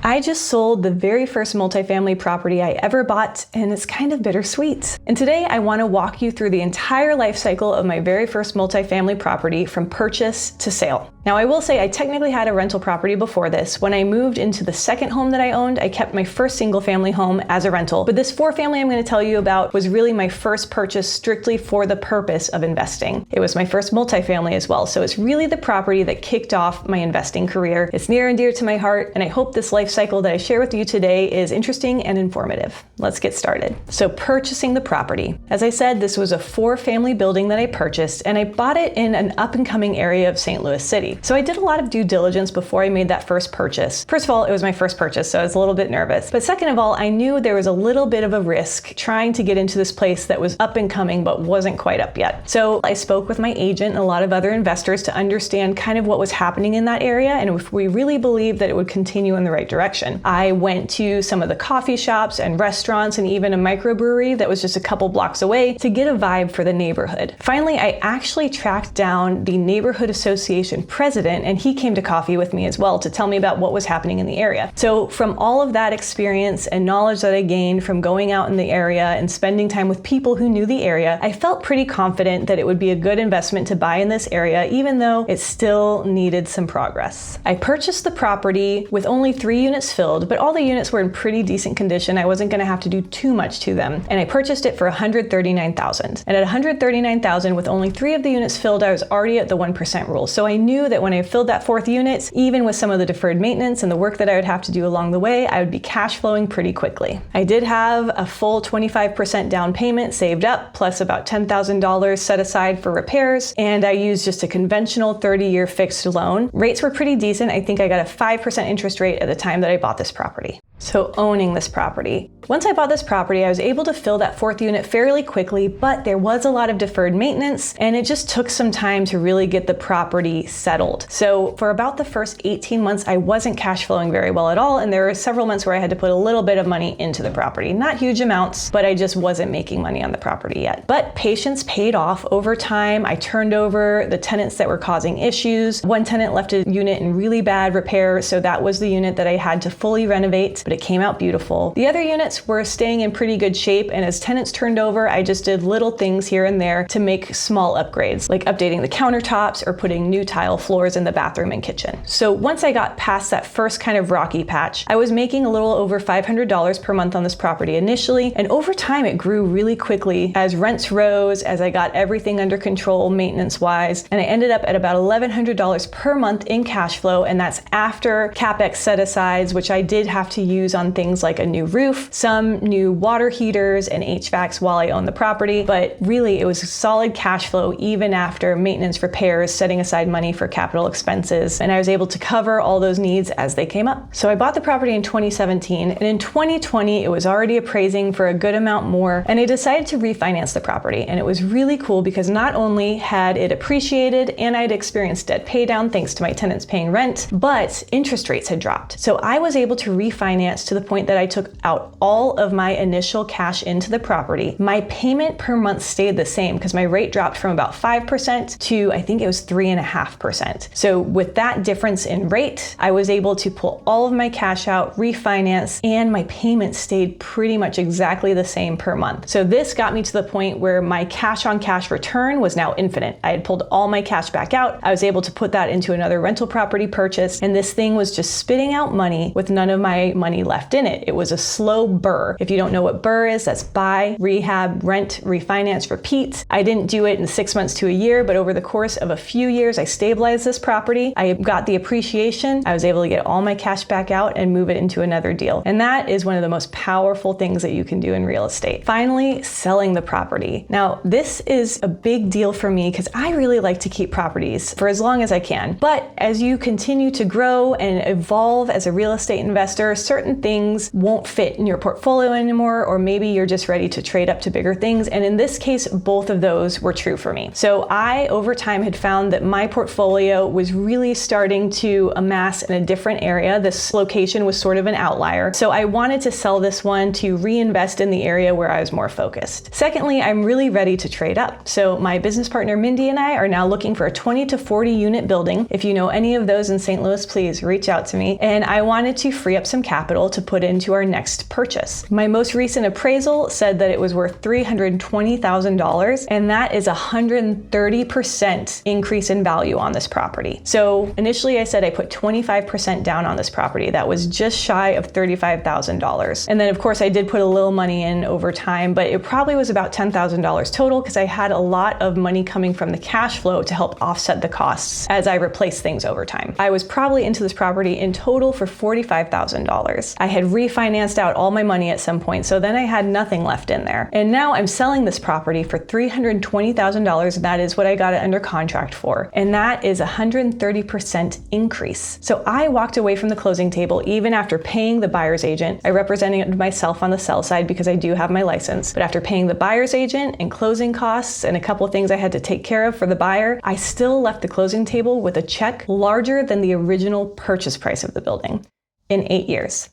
I just sold the very first multifamily property I ever bought, and it's kind of bittersweet. And today I want to walk you through the entire life cycle of my very first multifamily property from purchase to sale. Now, I will say I technically had a rental property before this. When I moved into the second home that I owned, I kept my first single family home as a rental. But this 4-family I'm going to tell you about was really my first purchase strictly for the purpose of investing. It was my first multifamily as well. So it's really the property that kicked off my investing career. It's near and dear to my heart, and I hope this life cycle that I share with you today is interesting and informative. Let's get started. So purchasing the property. As I said, this was a 4-family building that I purchased, and I bought it in an up-and-coming area of St. Louis City. So I did a lot of due diligence before I made that first purchase. First of all, it was my first purchase, so I was a little bit nervous. But second of all, I knew there was a little bit of a risk trying to get into this place that was up and coming but wasn't quite up yet. So I spoke with my agent and a lot of other investors to understand kind of what was happening in that area and if we really believed that it would continue in the right direction. I went to some of the coffee shops and restaurants and even a microbrewery that was just a couple blocks away to get a vibe for the neighborhood. Finally, I actually tracked down the neighborhood association president, and he came to coffee with me as well to tell me about what was happening in the area. So from all of that experience and knowledge that I gained from going out in the area and spending time with people who knew the area, I felt pretty confident that it would be a good investment to buy in this area, even though it still needed some progress. I purchased the property with only 3 units filled, but all the units were in pretty decent condition. I wasn't going to have to do too much to them. And I purchased it for $139,000. And at $139,000 with only 3 of the units filled, I was already at the 1% rule. So I knew that when I filled that 4th unit, even with some of the deferred maintenance and the work that I would have to do along the way, I would be cash flowing pretty quickly. I did have a full 25% down payment saved up, plus about $10,000 set aside for repairs, and I used just a conventional 30-year fixed loan. Rates were pretty decent. I think I got a 5% interest rate at the time that I bought this property. So owning this property. Once I bought this property, I was able to fill that 4th unit fairly quickly, but there was a lot of deferred maintenance and it just took some time to really get the property settled. So for about the first 18 months, I wasn't cash flowing very well at all. And there were several months where I had to put a little bit of money into the property. Not huge amounts, but I just wasn't making money on the property yet. But patience paid off over time. I turned over the tenants that were causing issues. One tenant left a unit in really bad repair, so that was the unit that I had to fully renovate, but it came out beautiful. The other units were staying in pretty good shape, and as tenants turned over, I just did little things here and there to make small upgrades, like updating the countertops or putting new tile floors in the bathroom and kitchen. So once I got past that first kind of rocky patch, I was making a little over $500 per month on this property initially, and over time it grew really quickly as rents rose, as I got everything under control maintenance-wise, and I ended up at about $1,100 per month in cash flow, and that's after CapEx set-asides, which I did have to use on things like a new roof, some new water heaters and HVACs while I owned the property, but really it was solid cash flow even after maintenance, repairs, setting aside money for capital expenses, and I was able to cover all those needs as they came up. So I bought the property in 2017, and in 2020 it was already appraising for a good amount more, and I decided to refinance the property, and it was really cool because not only had it appreciated and I'd experienced debt pay down thanks to my tenants paying rent, but interest rates had dropped. So I was able to refinance to the point that I took out all of my initial cash into the property. My payment per month stayed the same because my rate dropped from about 5% to I think it was 3.5%. So with that difference in rate, I was able to pull all of my cash out, refinance, and my payment stayed pretty much exactly the same per month. So this got me to the point where my cash on cash return was now infinite. I had pulled all my cash back out. I was able to put that into another rental property purchase, and this thing was just spitting out money with none of my money left in it. It was a slow burr. If you don't know what burr is, that's buy, rehab, rent, refinance, repeat. I didn't do it in 6 months to a year, but over the course of a few years, I stabilized this property. I got the appreciation. I was able to get all my cash back out and move it into another deal. And that is one of the most powerful things that you can do in real estate. Finally, selling the property. Now, this is a big deal for me because I really like to keep properties for as long as I can. But as you continue to grow and evolve as a real estate investor, certain certain things won't fit in your portfolio anymore, or maybe you're just ready to trade up to bigger things. And in this case, both of those were true for me. So I, over time, had found that my portfolio was really starting to amass in a different area. This location was sort of an outlier. So I wanted to sell this one to reinvest in the area where I was more focused. Secondly, I'm really ready to trade up. So my business partner Mindy and I are now looking for a 20 to 40 unit building. If you know any of those in St. Louis, please reach out to me. And I wanted to free up some capital to put into our next purchase. My most recent appraisal said that it was worth $320,000, and that is 130% increase in value on this property. So initially I said I put 25% down on this property. That was just shy of $35,000. And then of course I did put a little money in over time, but it probably was about $10,000 total because I had a lot of money coming from the cash flow to help offset the costs as I replaced things over time. I was probably into this property in total for $45,000. I had refinanced out all my money at some point, so then I had nothing left in there. And now I'm selling this property for $320,000. That is what I got it under contract for. And that is 130% increase. So I walked away from the closing table even after paying the buyer's agent. I represented myself on the sell side because I do have my license. But after paying the buyer's agent and closing costs and a couple of things I had to take care of for the buyer, I still left the closing table with a check larger than the original purchase price of the building in 8 years.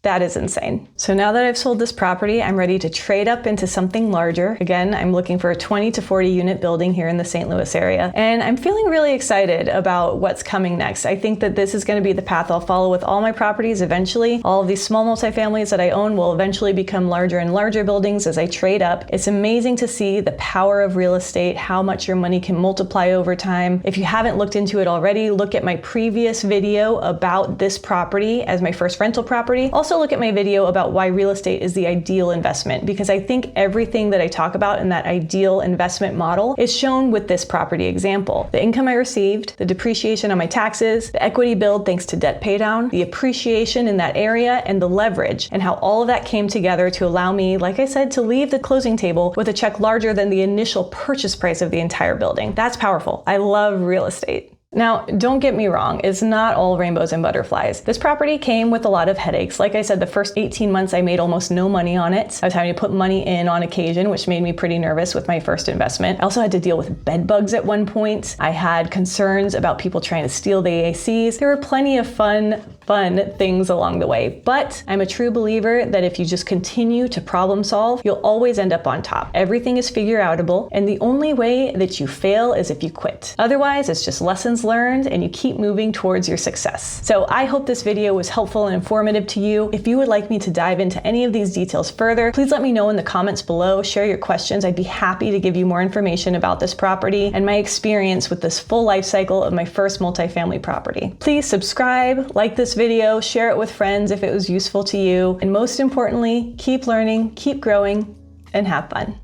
That is insane. So now that I've sold this property, I'm ready to trade up into something larger. Again, I'm looking for a 20 to 40 unit building here in the St. Louis area. And I'm feeling really excited about what's coming next. I think that this is going to be the path I'll follow with all my properties eventually. All of these small multifamilies that I own will eventually become larger and larger buildings as I trade up. It's amazing to see the power of real estate, how much your money can multiply over time. If you haven't looked into it already, look at my previous video about this property as my first rental property. Also, look at my video about why real estate is the ideal investment, because I think everything that I talk about in that ideal investment model is shown with this property example. The income I received, the depreciation on my taxes, the equity build thanks to debt pay down, the appreciation in that area, and the leverage, and how all of that came together to allow me, like I said, to leave the closing table with a check larger than the initial purchase price of the entire building. That's powerful. I love real estate. Now, don't get me wrong, it's not all rainbows and butterflies. This property came with a lot of headaches. Like I said, the first 18 months I made almost no money on it. I was having to put money in on occasion, which made me pretty nervous with my first investment. I also had to deal with bed bugs at one point. I had concerns about people trying to steal the ACs. There were plenty of fun things along the way. But I'm a true believer that if you just continue to problem solve, you'll always end up on top. Everything is figure outable, and the only way that you fail is if you quit. Otherwise, it's just lessons learned and you keep moving towards your success. So I hope this video was helpful and informative to you. If you would like me to dive into any of these details further, please let me know in the comments below. Share your questions. I'd be happy to give you more information about this property and my experience with this full life cycle of my first multifamily property. Please subscribe, like this video, share it with friends if it was useful to you, and most importantly, keep learning, keep growing, and have fun.